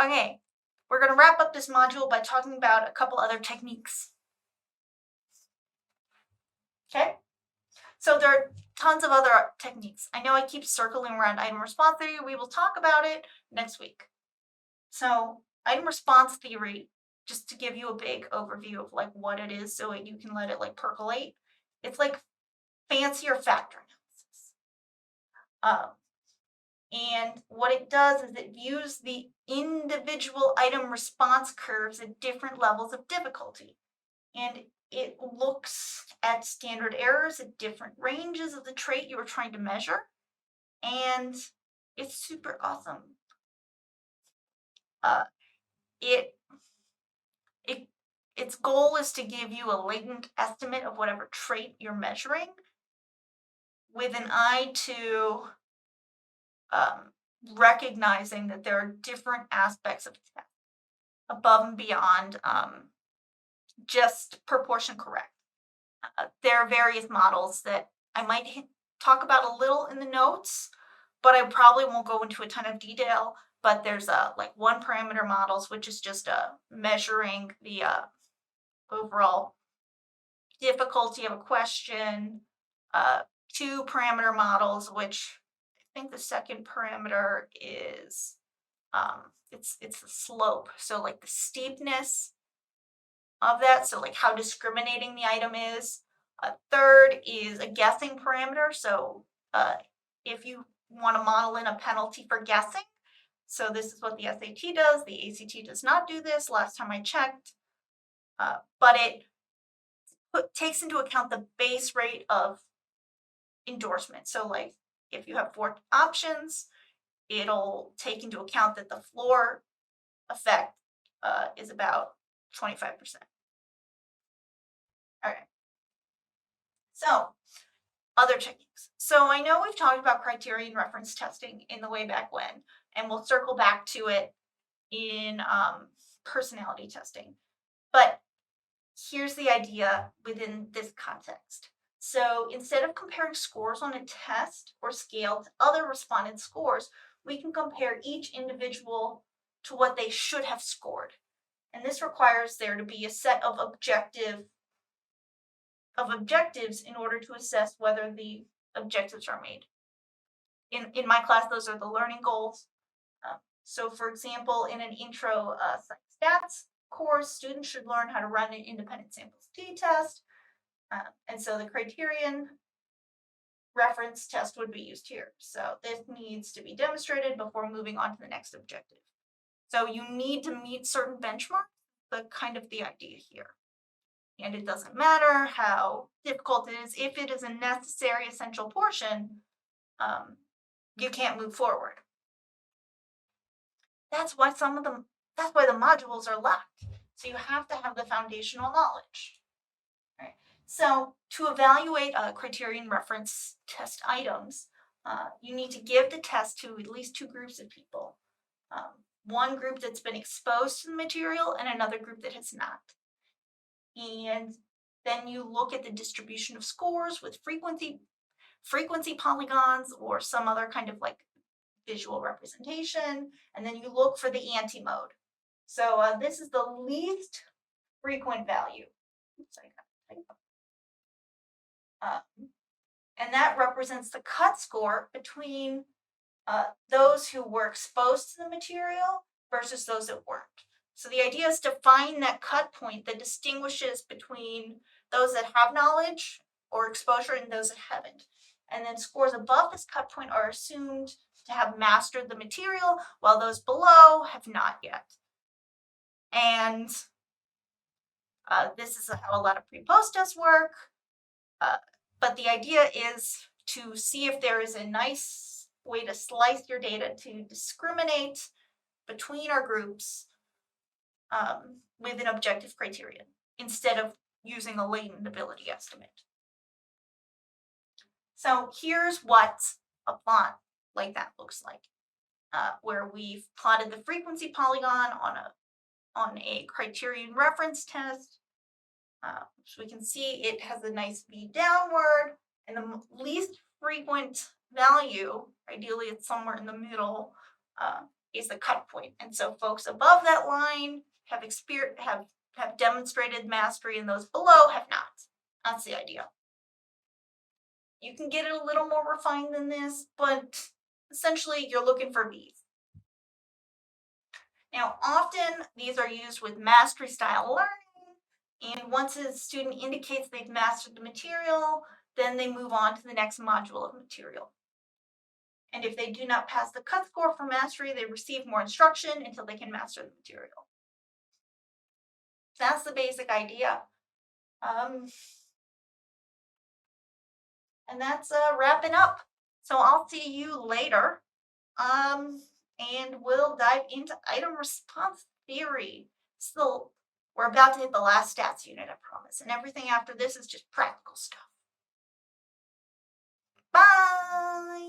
Okay, we're going to wrap up this module by talking about a couple other techniques. Okay, so there are tons of other techniques. I know I keep circling around item response theory. We will talk about it next week. So item response theory, just to give you a big overview of like what it is so you can let it like percolate. It's like fancier factor analysis. And what it does is it views the individual item response curves at different levels of difficulty. And it looks at standard errors at different ranges of the trait you were trying to measure. And it's super awesome. Its goal is to give you a latent estimate of whatever trait you're measuring with an eye to recognizing that there are different aspects of test above and beyond just proportion correct. There are various models that I might talk about a little in the notes, but I probably won't go into a ton of detail. But there's like one parameter models, which is just measuring the overall difficulty of a question. Two parameter models, which I think the second parameter is it's the slope. So like the steepness of that, so like how discriminating the item is. A third is a guessing parameter. So if you want to model in a penalty for guessing, so this is what the SAT does. The ACT does not do this last time I checked, but it takes into account the base rate of endorsement. So like if you have 4 options, it'll take into account that the floor effect is about 25%. All right. So other techniques. So I know we've talked about criterion reference testing in the way back when, and we'll circle back to it in personality testing. But here's the idea within this context. So instead of comparing scores on a test or scale to other respondent scores, we can compare each individual to what they should have scored. And this requires there to be a set of objectives in order to assess whether the objectives are made. In my class, those are the learning goals. So for example, in an intro stats course, students should learn how to run an independent samples t-test. And so the criterion reference test would be used here. So this needs to be demonstrated before moving on to the next objective. So you need to meet certain benchmarks, but kind of the idea here. And it doesn't matter how difficult it is. If it is a necessary essential portion, you can't move forward. That's why the modules are locked. So you have to have the foundational knowledge. Right. So to evaluate criterion reference test items, you need to give the test to at least 2 groups of people. One group that's been exposed to the material and another group that has not. And then you look at the distribution of scores with frequency polygons or some other kind of like visual representation, and then you look for the anti-mode. So this is the least frequent value. And that represents the cut score between those who were exposed to the material versus those that weren't. So the idea is to find that cut point that distinguishes between those that have knowledge or exposure and those that haven't. And then scores above this cut point are assumed to have mastered the material, while those below have not yet. And this is how a lot of pre-post tests work. But the idea is to see if there is a nice way to slice your data to discriminate between our groups with an objective criterion instead of using a latent ability estimate. So here's what a plot like that looks like, where we've plotted the frequency polygon on a criterion reference test. So we can see it has a nice V downward, and the least frequent value, ideally it's somewhere in the middle, is the cut point. And so folks above that line have demonstrated mastery and those below have not. That's the idea. You can get it a little more refined than this, but essentially you're looking for V's. Now, often these are used with mastery style learning, and once a student indicates they've mastered the material, then they move on to the next module of material. And if they do not pass the cut score for mastery, they receive more instruction until they can master the material. That's the basic idea. And that's wrapping up. So I'll see you later. And we'll dive into item response theory. So we're about to hit the last stats unit, I promise. And everything after this is just practical stuff. Bye!